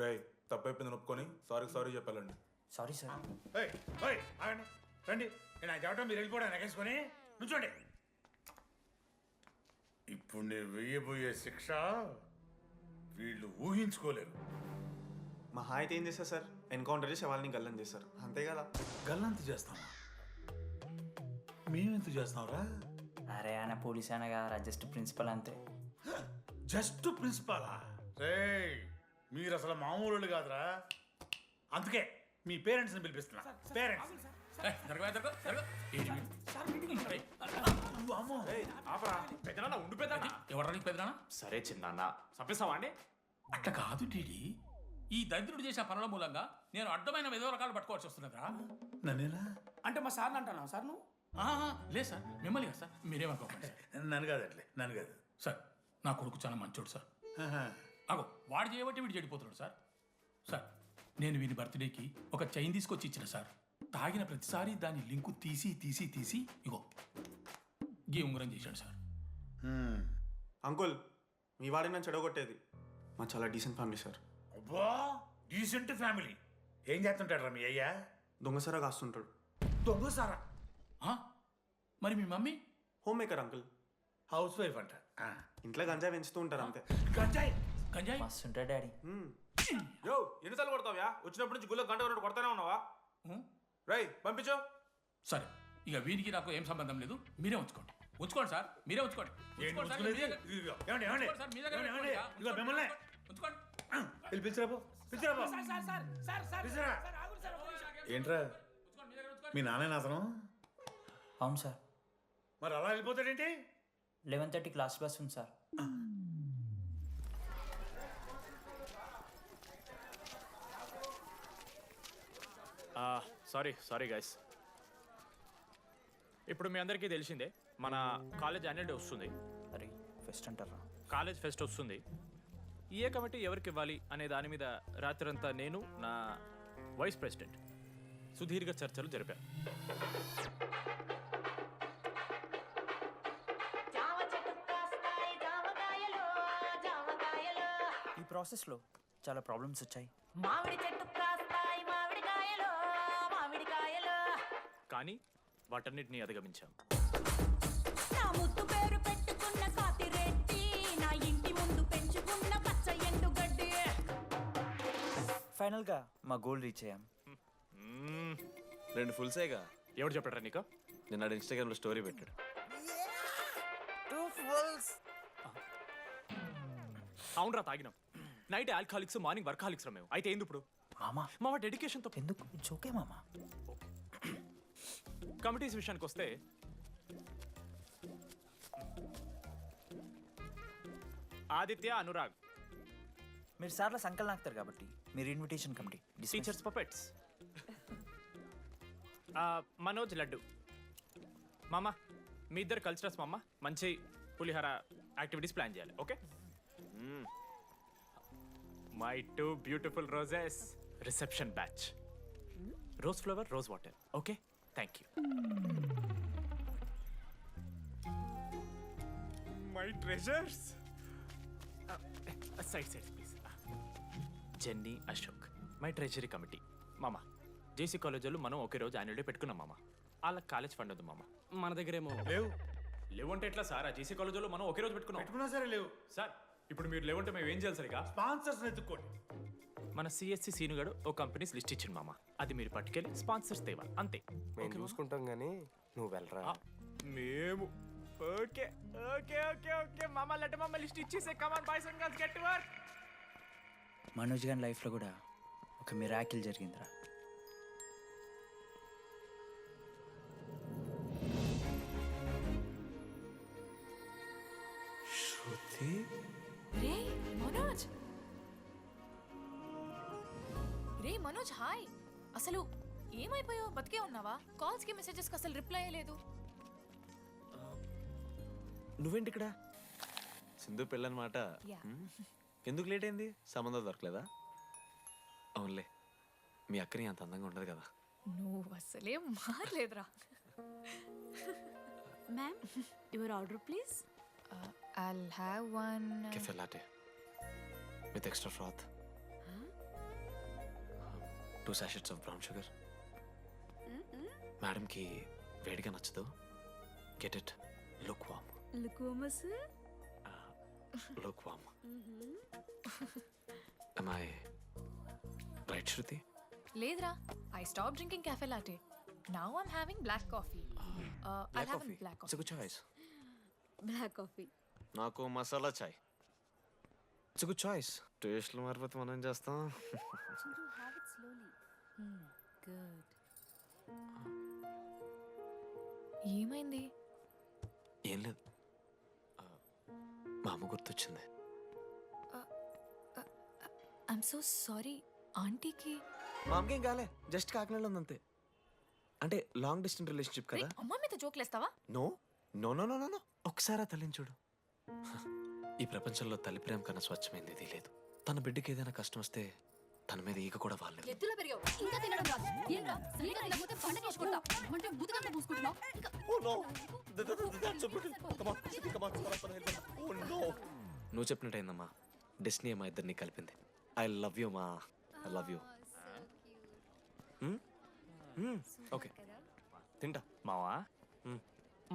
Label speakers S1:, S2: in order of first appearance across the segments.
S1: రేయ్ తప్పైపోయింది నొప్పుకొని సారీ చెప్పాలండి.
S2: Sorry sir.
S3: ఆగండి రండి. నేను ఆయన చెప్పడం మీరు వెళ్ళిపోవడం ఎగేసుకొని నుంచోండి. ఇప్పుడు నేను వెయ్యబోయే శిక్ష వీళ్ళు ఊహించుకోలేరు.
S4: మా అయితే ఏం చేస్తారు సార్? ఎన్కౌంటర్ చేసి వాళ్ళని గల్లం చేస్తారు, అంతే కదా?
S3: గల్లంత చేస్తామా? మేమెంత చేస్తాంరా?
S2: అరే ఆయన పోలీస్ అయినా కదా, జస్ట్ ప్రిన్సిపల్ అంతే.
S3: జస్ట్ ప్రిన్సిపాలా? రేయ్ మీరు అసలు మామూలు కాదురా. అందుకే మీ పేరెంట్స్ని పిలిపిస్తున్నా. పేరెంట్స్
S4: సరే చిన్న చంపేస్తావా అండి?
S5: అట్లా కాదు డీడీ, ఈ దరిద్రుడు చేసే పనుల మూలంగా నేను అడ్డమైన ఏదో రకాలు పట్టుకోవాల్సి వస్తున్నదా?
S3: నన్నేనా?
S5: అంటే మా సార్ని అంటున్నావు సార్ నువ్వు? లేదు సార్, మిమ్మల్ని కదా సార్, మీరేమనుకోకండి సార్.
S3: నన్ను కాదండి, నన్ను కాదు
S5: సార్. నా కొడుకు చాలా మంచోడు సార్. అగో వాడు చేయబట్టి వీడు చెడిపోతున్నాడు సార్. సార్ నేను వీని బర్త్డేకి ఒక చైన్ తీసుకొచ్చి ఇచ్చిన సార్. తాగిన ప్రతిసారి దాని లింకు తీసి ఇగో గీ ఉంగరం చేశాడు సార్.
S4: అంకుల్, మీ వాడిని నన్ను చెడగొట్టేది. మా చాలా డీసెంట్ ఫ్యామిలీ సార్.
S3: అబ్బా డీసెంట్ ఫ్యామిలీ. ఏం చేస్తుంటాడు రా మీ అయ్యా?
S4: దొంగసరా కాస్తుంటాడు.
S3: దొంగసారా?
S5: మరి మీ mummy?
S4: Home maker uncle.
S3: House wife అంట.
S4: ఇంట్లో గంజాయి పెంచుతూ ఉంటారు అంతే.
S3: గంజాయి
S5: గంజాయి
S2: మస్తు ఉంటాడు డాడీ.
S4: యో ఎన్నిసార్లు కొడతావ్యా? వచ్చినప్పటి నుంచి గుళ్ళ గంట కొట్టు కొడతానే ఉన్నావా? రై పంపించు.
S5: సరే ఇక వీరికి నాకు ఏం సంబంధం లేదు, మీరే ఉంచుకోండి. ఉంచుకోండి సార్, మీరే ఉంచుకోండి.
S3: ఏంట్రా మీ నాన్న అతను?
S2: అవును సార్.
S3: మరి అలా వెళ్ళిపోతాడేంటి?
S2: 11:30 క్లాస్ బస్ ఉంది సార్.
S6: Sorry guys. ఇప్పుడు మీ అందరికీ తెలిసిందే మన కాలేజ్ యాన్యువల్ డే వస్తుంది.
S2: అరే ఫెస్ట్ అంటారా?
S6: కాలేజ్ ఫెస్ట్ వస్తుంది. ఏ కమిటీ ఎవరికి ఇవ్వాలి అనే దాని మీద రాత్రంతా నేను నా వైస్ ప్రెసిడెంట్ సుదీర్ఘ చర్చలు జరిపాను.
S2: ఈ ప్రాసెస్లో చాలా ప్రాబ్లమ్స్ వచ్చాయి.
S6: కానీ వాటన్నిటిని అధిగమించాం.
S2: ఫైనల్గా మా గోల్ రీచ్ అయ్యాం.
S7: 2 ఫుల్సేగా.
S6: ఎవరు చెప్పారా నీకు?
S7: నిన్న ఇన్స్టాగ్రామ్లో స్టోరీ పెట్టాడు.
S6: అవునరా తాగినాం. నైట్ ఆల్కహాలిక్స్, మార్నింగ్ వర్కాలిక్స్ రా మేము. అయితే ఏంది ఇప్పుడు? మా డెడికేషన్తో
S2: ఎందుకు? ఇట్స్ ఓకే మామా.
S6: కమిటీస్ విషయానికి వస్తే ఆదిత్య, అనురాగ్
S2: మీరు సార్ల సంకల్ నాకుతారు కాబట్టి మీరు invitation committee.
S6: Teachers puppets. Manoj, laddu. మామ మీ ఇద్దరు కల్చరల్స్ మామ. మంచి పులిహార యాక్టివిటీస్ ప్లాన్ చేయాలి. Okay? My 2 beautiful roses. Reception batch. Rose flower, rose water. Okay, thank you. My treasures. Side please. Jenny, Ashok my treasury committee. మామ జేసీ కాలేజ్ వాళ్ళు మనం ఒకే రోజు యాన్యువల్ డే పెట్టుకున్నాం మామ. వాళ్ళకి కాలేజ్ ఫండ్ ఉంది మామ. మన దగ్గర ఏమో లేవు అంటే ఎట్లా సార్? ఆ జేసీ కాలేజ్ వాళ్ళు మనం ఒకే రోజు పెట్టుకున్నా
S3: సరే లేవు
S6: సార్. ఇప్పుడు మీరు లేవంటే మేము ఏం చేయాలి సరిగా?
S3: స్పాన్సర్స్ ఎత్తుక్కోండి.
S6: మన సిఎస్సి సీనుగాడు ఓ కంపెనీస్ లిస్ట్ ఇచ్చింది మామ. అది మీరు పట్టుకెళ్ళి స్పాన్సర్స్ తేవాలి అంతే.
S7: మేము చూసుకుంటాం కానీ నువ్వు వెళ్ళరా.
S6: మేము ఓకే ఓకే ఓకే ఓకే మామ. లెట్ మామ లిస్ట్ ఇచ్చేసే. Come on boys and girls, get to work.
S2: Manoj గారి లైఫ్లో కూడా ఒక మిరాకిల్ జరిగిందిరా.
S4: శృతి.
S8: రే మనోజ్. రే మనోజ్, హాయ్. అసలు ఏమైపోయావు? బతికే ఉన్నావా? కాల్స్ కి మెసేజెస్ కి అసలు రిప్లై అయ్యలేదు.
S7: నువ్వేంటి ఇక్కడ? సింధు పెళ్ళనమాట. ఎందుకు లేట్ అయింది? సంబంధం దొరకలేదా? అవునులే, మీ అక్కని అంత అందంగా ఉండదు కదా.
S8: నువ్వు అసలే మారలేదురా.
S9: Ma'am, your order please.
S8: I'll have one.
S7: Café latte with extra froth, 2 sachets of brown sugar. మేడంకి వేడిగా నచ్చదు. Get it lukewarm. Lukewarm. Am I right, Shruti?
S8: లేదురా, I stopped drinking cafe latte. Now I'm having black coffee. I'll have a black
S7: It's
S8: coffee.
S7: a good choice.
S9: Black coffee.
S7: నాకు masala chai. It's good choice. టేస్ట్లు మారిపోతే మనం ఏం చేస్తాం?
S9: Chintu have it slowly. Good.
S8: ఏమైంది?
S7: ఏం లేదు, మా అమ్మ గుర్తొచ్చింది.
S8: I'm so sorry. ఆంటీకి
S7: మా అమ్మకి ఏం కాలే, జస్ట్ కాకినాడలో ఉందంతే. అంటే లాంగ్ డిస్టెన్స్ రిలేషన్షిప్ కదా.
S8: అమ్మ మీద జోక్లేస్తావా?
S7: No no no no no. ఒకసారి ఆ తల్లిని చూడు. ఈ ప్రపంచంలో తల్లి ప్రేమ కన్నా స్వచ్ఛమైంది ఇది లేదు. తన బిడ్డకి ఏదైనా కష్టం వస్తే తన మీద ఈగ కూడా వాళ్ళలేదు.
S9: ఎత్తులో పెరిగావు ఇంకా తినడం రాదు. ఏంట్రా సరిగా తినకపోతే పంట చేసుకుంటా అంటే బుద్ధకంతా పూసుకుంటున్నావు.
S7: నువ్వు చెప్పినట్టయిందమ్మా, డెస్నీ మా ఇద్దరిని కలిపింది. ఐ లవ్ యూ మా, ఐ లవ్ యూ. ఓకే తింటా.
S6: మావా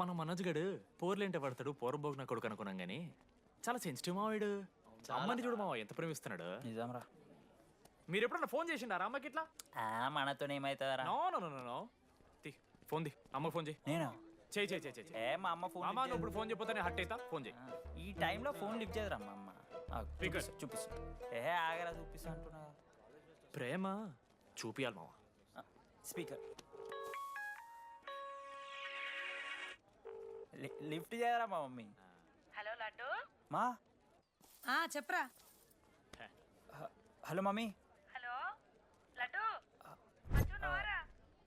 S6: మన మనోజ్ గడు పోర్లేంటే పడతాడు, పోరబోగు నా కొడుకు అనుకున్నాం గానీ చాలా సెన్సిటివ్ మావాడు. అమ్మని చూడు మావా ఎంత ప్రేమిస్తున్నాడు.
S2: నిజంరా.
S6: మీరు ఎప్పుడన్నా ఫోన్ చేసిండారా అమ్మకి ఇట్లా?
S2: మనతో ఏమైతుందరా?
S6: No no no no no. Phone ది, అమ్మకి ఫోన్ చేయి.
S2: నేను
S6: చేయి చేయి చేయి.
S2: ఏ మా అమ్మ ఫోన్
S6: మామా నువ్వు ఇప్పుడు ఫోన్ చెప్పితే హట్ అవుతా. ఫోన్ చేయి.
S2: ఈ టైంలో ఫోన్ లిఫ్ట్ చేయదురా మా అమ్మ.
S6: Speaker.
S2: చూపిస్తా. ఆగరా చూపిస్తా అంటున్నా.
S6: ప్రేమ చూపియాలి మావా.
S2: స్పీకర్ లిఫ్ట్ చేయరా మా మమ్మీ.
S10: హలో లడ్డు.
S2: మా
S10: చెప్పరా.
S2: Hello mummy.
S10: Hello laddu.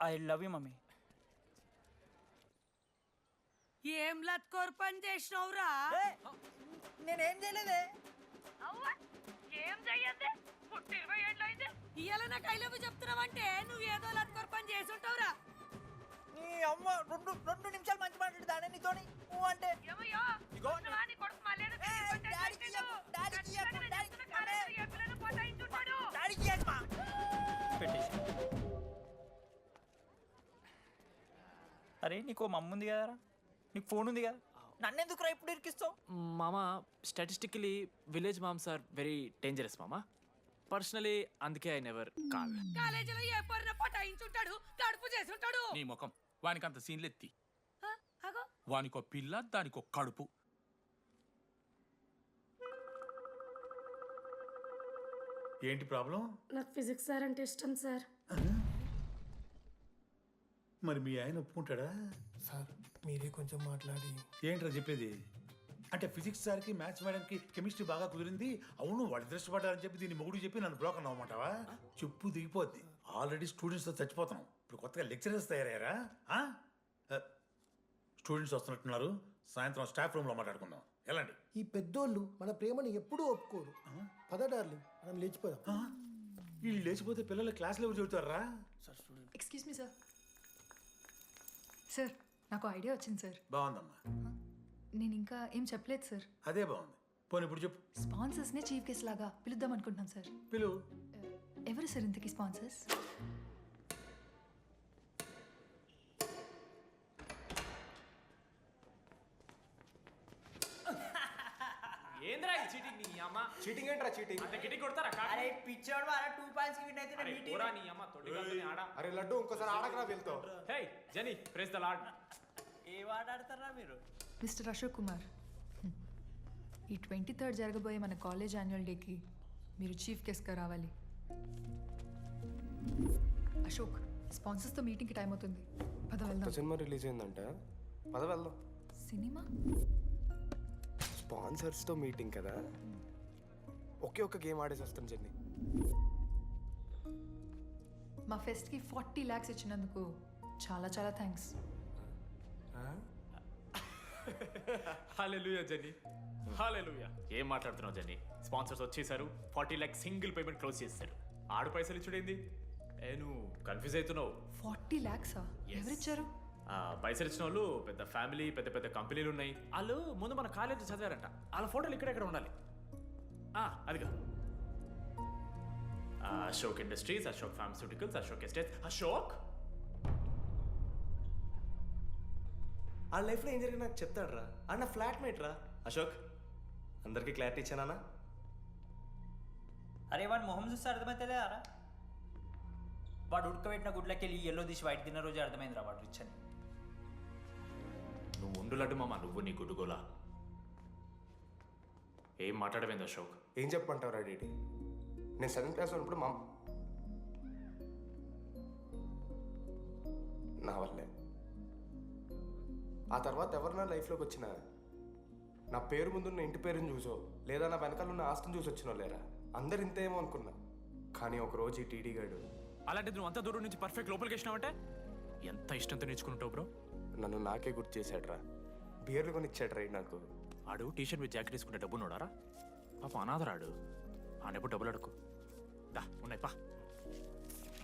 S2: I love you mummy.
S10: ఏం లత్కోర్ పని చేసినవురా?
S2: నేనేం చేయలేదే.
S10: ఏం చెయ్యద్దే, పుట్టి 20 ఏళ్ళు అయింది. ఇవాళ నాకు ఐ లవ్ యూ చెప్తున్నావంటే నువ్వు ఏదో లత్కోర్ పని చేసి ఉంటావురా.
S2: నీ అమ్మ రెండు నిమిషాలు మంచి మాట్లాడుతానే నీతోని. నువ్వు అంటే
S10: ఏమయ్యో నువ్వా నీ కొడుకు మళ్ళీ ఏదో తిరిగి కొట్టేసి కాలేజీలో ఏ పిల్లను పోతాయించుంటాడు.
S2: అరే నీకు మమ్మ ఉంది కదరా, నీకు ఫోన్ ఉంది కదా, నన్నెందుకు రా ఇప్పుడు ఇరికిస్తావు?
S6: మామా statistically village moms are very dangerous మామా. పర్సనలీ అందుకే ఐ నెవర్ కాల్.
S10: కాలేజీలో ఏ పొరిన పోతాయించుంటాడు, కడుపు చేసి ఉంటాడు.
S5: నీ ముఖం వానికి అంత సీన్లెత్తి.
S10: అగో
S5: వానికో పిల్ల దానికో కడుపు.
S3: ఏంటి ప్రాబ్లం?
S9: నాకు ఫిజిక్స్ సార్ అంటే ఇష్టం సార్.
S3: మరి మీ ఆయన ఒప్పుకుంటాడా?
S11: సార్ మీరే కొంచెం మాట్లాడి.
S3: ఏంట్రా చెప్పేది? అంటే ఫిజిక్స్ సార్కి మ్యాథ్స్ మేడంకి కెమిస్ట్రీ బాగా కుదిరింది, అవును వాళ్ళు దృష్టపడ్డారని చెప్పి దీన్ని మొగుడు చెప్పి నన్ను బ్లాక్ అన్నమాటవా? చెప్పు దిగిపోద్ది. ఆల్రెడీ స్టూడెంట్స్తో చచ్చిపోతున్నాం, ఇప్పుడు కొత్తగా లెక్చరర్స్ తయారయ్యారా? స్టూడెంట్స్ వస్తున్నట్టున్నారు, సాయంత్రం స్టాఫ్ రూమ్లో మాట్లాడుకుందాం. ఎలాంటి
S11: ఈ పెద్దోళ్ళు మన ప్రేమను ఎప్పుడూ ఒప్పుకోరు. పద డార్లింగ్ మనం లేచిపోదాం.
S3: వీళ్ళు లేచిపోతే పిల్లలు క్లాస్లో ఎవరు చెబుతారా?
S12: Excuse me sir. సార్ నాకు ఐడియా వచ్చింది సార్.
S3: బాగుందమ్మా.
S12: నేను ఇంకా ఏం చెప్పలేదు సార్.
S3: అదే బాగుంది. పోనీ ఇప్పుడు చెప్పు.
S12: స్పాన్సర్స్ని చీఫ్ గెస్ట్ లాగా పిలుద్దాం అనుకుంటున్నాను సార్.
S3: పిలువు.
S12: ఎవరు సార్ ఇంతకీ స్పాన్సర్స్?
S6: ఏంద్రా ఈ చీటింగ్ నీ అమ్మ?
S11: చీటింగ్ ఏంట్రా చీటింగ్?
S6: అంత గిటి కొడతారా కాకి?
S2: అరే పిచ్చోడు వారా 2 పాయింట్స్ విన్ అయితే
S6: అరే పోరా నీ అమ్మ తొడిగాల్తోని ఆడ.
S11: అరే లడ్డు ఇంకోసారి ఆడకరా వెళ్తావు.
S6: హే జని ప్రెస్ ద లార్డ్.
S2: ఏ వాడాడతారా మీరు?
S12: మిస్టర్ అశోక్ కుమార్, ఈ 23rd జరగబోయే మన కాలేజ్ యాన్యువల్ డేకి మీరు చీఫ్ గెస్ట్గా రావాలి. అశోక్, స్పాన్సర్స్తో మీటింగ్కి టైం అవుతుంది, పద వెళ్దాం.
S11: సినిమా రిలీజ్ అయిందంట, పద వెళ్దాం.
S12: సినిమా?
S11: స్పాన్సర్స్తో మీటింగ్ కదా, ఒకే ఒక్క గేమ్ ఆడేసి వస్తాం జర్నీ.
S12: మా ఫెస్ట్కి 40 lakhs ఇచ్చినందుకు చాలా చాలా థ్యాంక్స్.
S6: హల్లెలూయా జని, హల్లెలూయా. ఏం మాట్లాడుతున్నావు జని? స్పాన్సర్స్ వచ్చేసారు, 40 lakhs సింగిల్ పేమెంట్ క్లోజ్ చేస్తారు. ఆడు పైసలు ఇచ్చుడేంది? నువ్వు కన్ఫ్యూజ్ అవుతున్నావు.
S12: 40 lakhs ఎవరిచ్చారు?
S6: పైసలు ఇచ్చిన వాళ్ళు పెద్ద ఫ్యామిలీ పెద్ద పెద్ద కంపెనీలు ఉన్నాయి. వాళ్ళు ముందు మన కాలేజీ చదివారంట. వాళ్ళ ఫోటోలు ఇక్కడెక్కడ ఉండాలి. అదిగా Ashok industries, Ashok pharmaceuticals, Ashok estates. Ashok
S7: ఆ లైఫ్లో ఏం జరిగింది నాకు చెప్తాడు రా. అన్న ఫ్లాట్మేట్ రా అశోక్. అందరికీ క్లారిటీ ఇచ్చానా?
S2: అరే వాడు మొహం చూస్తే అర్థమైతే అరా. వాడు ఉడకబెట్టిన గుడ్లకి వెళ్ళి ఎల్లో తీసి వైట్ తిన్న రోజు అర్థమైందిరా వాడు రిచ్ అని.
S6: నువ్వు ఉండులడ్డు మామ, నువ్వు నీ గుడ్డుగోలా. ఏం మాట్లాడమైంది అశోక్?
S7: ఏం చెప్పమంటావు రా డీడీ? నేను 7th క్లాస్లో ఉన్నప్పుడు నా వల్లే. ఆ తర్వాత ఎవరు నా లైఫ్లోకి వచ్చినా నా పేరు ముందున్న ఇంటి పేరుని చూసో లేదా నా వెనకాల ఉన్న ఆస్తిని చూసి వచ్చినో లేరా, అందరు ఇంతేమో అనుకున్నా. కానీ ఒకరోజు ఈ టీడీ గాడు
S6: అలాంటిది నువ్వు అంత దూరం నుంచి పర్ఫెక్ట్ లోపలికి వచ్చినావంటే ఎంత ఇష్టంతో నేర్చుకుంటావు బ్రో.
S7: నన్ను నాకే గుర్తు చేశాడు రా. బియర్లు కొని ఇచ్చాడు రా నాకు.
S6: ఆడు టీషర్ట్ మీద జాకెట్ వేసుకుంటే డబ్బు నోడారా? పాప అనాథరాడు. ఆడెప్పుడు డబ్బులు అడుకు. దా ఉన్నాయి పా,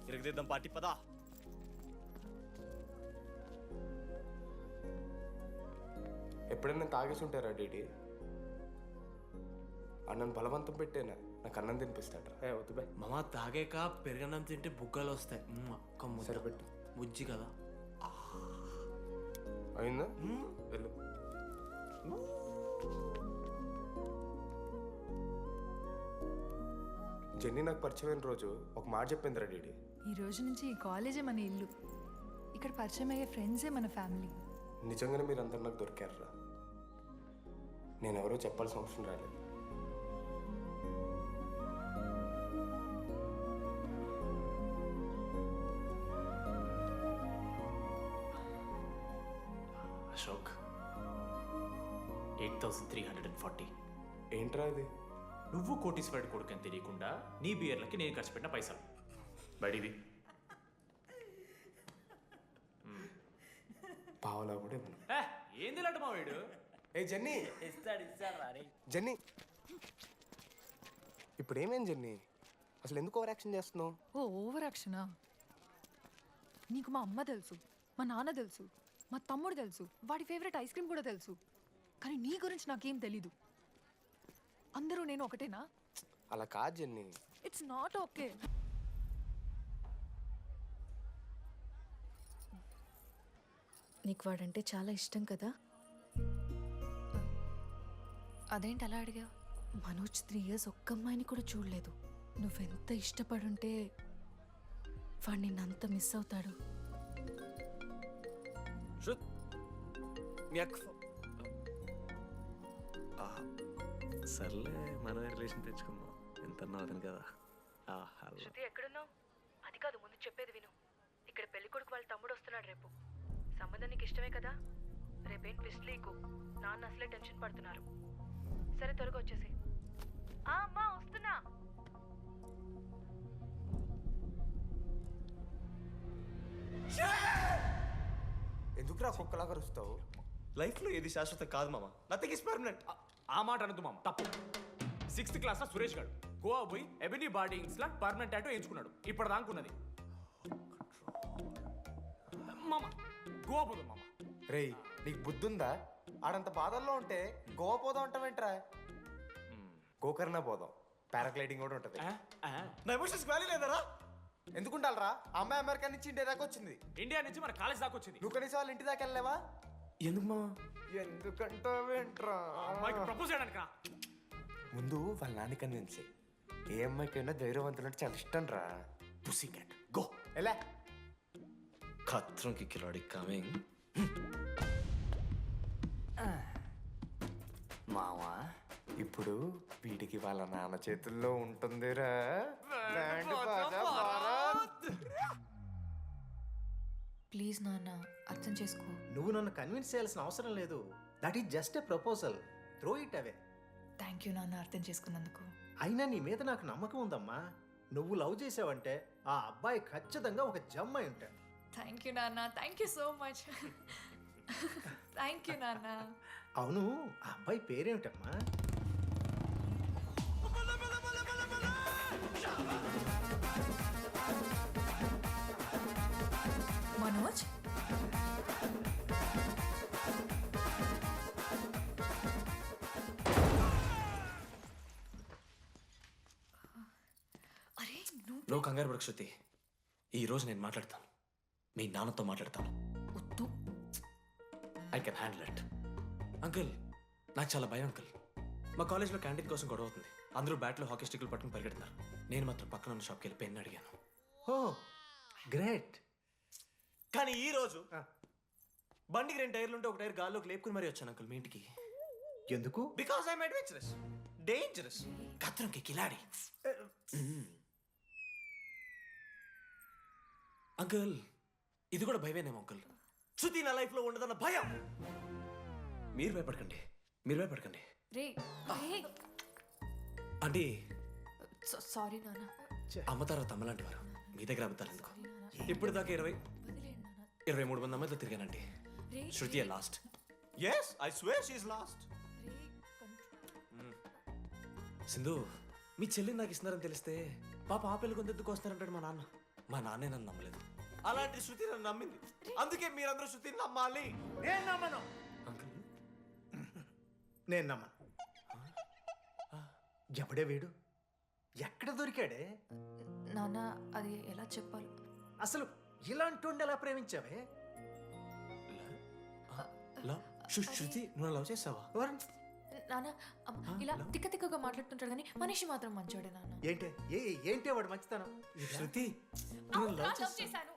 S7: ఇరగదిద్దాం పార్టీ పదా. ఎప్పుడైనా తాగేసి ఉంటారా డీడీ? అన్నను బలవంతం పెట్టేనా నాకు అన్నం తినిపిస్తాడు రా. వద్దు బే
S13: మామ, తాగాక పెరగన్నం తింటే బుగ్గలు వస్తాయి.
S7: సరిపెట్టు.
S13: బుజ్జి కదా.
S7: అయిందా? వెళ్ళు. జెన్నీ నాకు పరిచయమైన రోజు ఒక మాట చెప్పిందిరా డీడీ.
S12: ఈ రోజు నుంచి ఈ కాలేజే మన ఇల్లు. ఇక్కడ పరిచయం అయ్యే ఫ్రెండ్సే మన ఫ్యామిలీ.
S7: నిజంగానే మీరు అందరు నాకు దొరికారురా. నేను ఎవరో చెప్పాల్సిన అవసరం రాలేదు.
S6: అశోక్ 8,340.
S7: ఏంట్రా ఇది?
S6: నువ్వు కోటీశ్వరుడు కొడుకు అని తెలియకుండా నీ బియర్లకి నేను ఖర్చు పెట్టిన పైసలు. బడిది
S7: పావలా కూడా ఇవ్వను.
S6: ఏంది లాంటి మా వీడు?
S7: ఏ జెన్నీ, జెన్నీ, ఇప్పుడు ఏమేం జెన్నీ? అసలు ఎందుకు ఓవర్ యాక్షన్ చేస్తున్నావు?
S12: ఓవర్ యాక్షనా? నీకు మా అమ్మ తెలుసు, మా నాన్న తెలుసు, మా తమ్ముడు తెలుసు, వాడి ఫేవరెట్ ఐస్ క్రీమ్ కూడా తెలుసు. కానీ నీ గురించి నాకేం తెలీదు. అందరూ నేను ఒకటేనా?
S7: అలా కాదు జెన్నీ.
S12: It's not okay.
S8: నీకు వాడంటే చాలా ఇష్టం కదా? అదేంటి అలా అడిగా? మనోజ్ 3 years ఒక్క అమ్మాయిని కూడా చూడలేదు. నువ్వెంత ఇష్టపడుంటే వాడు నిన్నంత మిస్ అవుతాడు.
S7: సర్లే, మనమే రిలేషన్ తెచ్చుకుందాం. ఎంత అతను కదా.
S10: శృతి ఎక్కడున్నావు? అది కాదు, ముందు చెప్పేది విను. ఇక్కడ పెళ్లి కొడుకు వాళ్ళ తమ్ముడు వస్తున్నాడు రేపు. సంబంధం నీకు ఇష్టమే కదా? రేపేం ట్విస్ట్ లీకు. నాన్న అసలే టెన్షన్ పడుతున్నారు. సరే త్వరగా వచ్చేసి. అమ్మా వస్తున్నా.
S7: ఎందుకురా కుక్కలాగా రుస్తావు? లైఫ్లో ఏది శాశ్వతం కాదు మామ. Nothing is permanent.
S6: ఆ మాట అనదు మామ, తప్పు. 6th క్లాస్లో సురేష్ గారు గోవా పోయి ఎబినీ బార్డింగ్స్ లా పర్మనెంట్ టాటూ ఎంచుకున్నాడు. ఇప్పుడు దానుకున్నది మామ. గోవా పోదాం మామ.
S7: రేయ్, నీకు బుద్ధుందా? ఆడంత బాధల్లో ఉంటే గోవా పోదాం అంటావేంట్రా? గోకర్ణ పోదాం. పారాగ్లైడింగ్ కూడా ఉంటుంది. నా ఎమోషన్స్ వ్యాలీ లేదరా? ఎందుకుంటారా? అమ్మాయి అమెరికా నుంచి ఇండియా దాకా వచ్చింది.
S6: ఇండియా నుంచి మన కాలేజ్ దాకా వచ్చింది.
S7: నువ్వు కనీసం వాళ్ళ ఇంటి దాకా వెళ్ళలేవా?
S13: ఎందుకు మామ?
S7: ఎందుకంటావేంట్రా?
S6: అమ్మాయికి ప్రపోజ్ చేయడానికి రా.
S7: ముందు వాళ్ళ నాన్న కన్విన్స్. ఏ అమ్మాయికైనా ధైర్యవంతులు అంటే చాలా ఇష్టం రా.
S6: పుసి క్యాట్ గో.
S7: ఎలా?
S13: ఖత్రం కి కిలాడి కమింగ్.
S7: మావా, ఇప్పుడు వీడికి వాళ్ళ నాన్న చేతుల్లో ఉంటుందిరా.
S8: ప్లీజ్ నాన్న, అర్థం చేసుకో.
S13: నువ్వు నన్ను కన్విన్స్ చేయాల్సిన అవసరం లేదు. That is just a proposal. Throw it away.
S12: Thank you నాన్న, అర్థం చేసుకున్నందుకు.
S13: అయినా నీ మీద నాకు నమ్మకం ఉందమ్మా. నువ్వు లవ్ చేసావంటే ఆ అబ్బాయి ఖచ్చితంగా ఒక జమ్మాయి ఉంటాడు.
S12: థ్యాంక్ యూ నాన్న, thank you so much. Thank you నాన్న.
S13: అవును, ఆ అబ్బాయి పేరేమిటమ్మా?
S12: మనోజ్.
S6: నువ్వు కంగారు పడకు శృతి. ఈరోజు నేను మాట్లాడతాను, మీ నాన్నతో మాట్లాడతాను.
S8: వద్దు.
S6: I can handle it. Uncle, నాకు చాలా భయం అంకుల్. మా కాలేజ్లో క్యాంటీన్ కోసం గొడవ అవుతుంది. అందరూ బ్యాట్లో హాకీ స్టిక్లు పట్టుకుని పరిగెడుతున్నారు. నేను మాత్రం పక్కన ఉన్న షాప్కి వెళ్ళి పెన్ అడిగాను.
S13: ఓ గ్రేట్.
S6: కానీ ఈ రోజు బండికి 2 టైర్లు ఉంటే ఒక టైర్ గాల్లోకి లేపుకుని మరీ వచ్చాను అంకుల్ మీ ఇంటికి.
S13: ఎందుకు?
S6: బికాస్ ఐఎమ్ అడ్వెంచరస్, డేంజరస్, కత్రంకి కిలాడి. అంకుల్, ఇది కూడా భయమేనేమో అంకుల్. శృతి నా లైఫ్లో ఉండదన్న భయం. మీరు భయపడకండి, మీరు భయపడకండి.
S8: రే
S6: అంటే
S8: సారీ నాన్న.
S6: అమ్మ తర్వాత అమ్మలాంటి వారు, మీ దగ్గర అబద్ధాలు ఎందుకు? ఇప్పుడు దాకా 23 మంది అమ్మాయితో తిరిగానండి. Shruti last. Yes, I swear she is last. Sindhu, మీ చెల్లిని నాకు ఇస్తున్నారని తెలిస్తే పాప ఆ పెళ్లి కొందెందుకు వస్తారంటాడు మా నాన్న. మా నాన్నే నన్ను నమ్మలేదు, అలాంటి శృతి నన్ను నమ్మింది. అందుకే మీరందరూ శృతిని నమ్మాలి.
S13: నేను నమ్మను.
S6: అంకుల్,
S13: నేను నమ్మను. ఎవడే వీడు? ఎక్కడ దొరికాడే?
S8: నాన్న అది ఎలా చెప్పాలి?
S13: అసలు ఇలాంటి ఎలా ప్రేమించావే?
S6: శృతి, నువ్వు లవ్ చేసావా?
S8: నాన్న ఇలా తిక్క తిక్కగా మాట్లాడుతుంటాడు కానీ మనిషి మాత్రం మంచోడే నాన్న.
S13: ఏంటే వాడు మంచితనం?
S6: శృతి,
S9: చేశాను.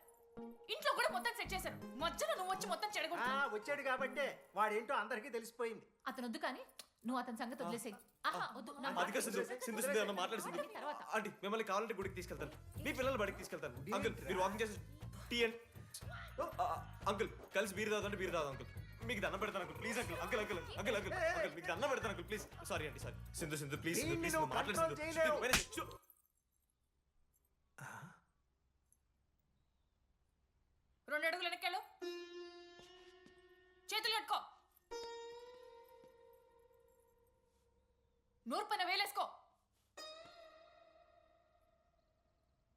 S9: ఇంట్లో కూడా మొత్తం సెట్ చేశాను. మధ్యలో నువ్వు వచ్చి మొత్తం చెడగొట్టు.
S13: వచ్చాడు కాబట్టే వాడేంటో అందరికీ తెలిసిపోయింది.
S9: అతను వద్దు కానీ నువ్వు అతని సంగతి వదిలేసేయి. ఆహా వద్దు. నా మాట
S6: అదిగా సింధు, సింధు సింధు అన్న మాట్లాడుతుంది.
S9: తర్వాత.
S6: ఆంటీ, మిమ్మల్ని కావాలంటే గుడికి తీసుకెళ్తాను, మీ పిల్లలు బడికి తీసుకెళ్తాను. అంకుల్, మీరు వాకింగ్ చేసి టీ అండ్ అంకుల్ కలిసి బీరు తాగుతుంటే బీరు తాగు అంకుల్. మీకు దండం పెడతాను uncle, please uncle. Uncle uncle uncle uncle uncle మీకు దండం పెడతాను అంకుల్, ప్లీజ్. సారీ అండి, sorry. Sindhu Sindhu please, please మాట్లాడు.
S9: 2 అడుగులు వెనక్కెళ్ళు. చేతులు కట్టుకో. నోరు పైన వేలేసుకో.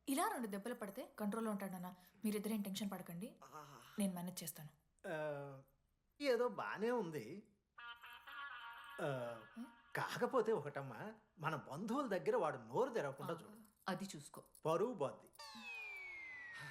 S9: ఇలా 2 దెబ్బలు పడితే కంట్రోల్లో ఉంటాడన్న. మీరిద్దరేం టెన్షన్ పడకండి, నేను మేనేజ్ చేస్తాను.
S13: ఏదో బానే ఉంది. కాకపోతే ఒకటమ్మా, మన బంధువుల దగ్గర వాడు నోరు తెరవకుండా చూడు.
S9: అది చూసుకో.
S13: పరువు బాద్ది.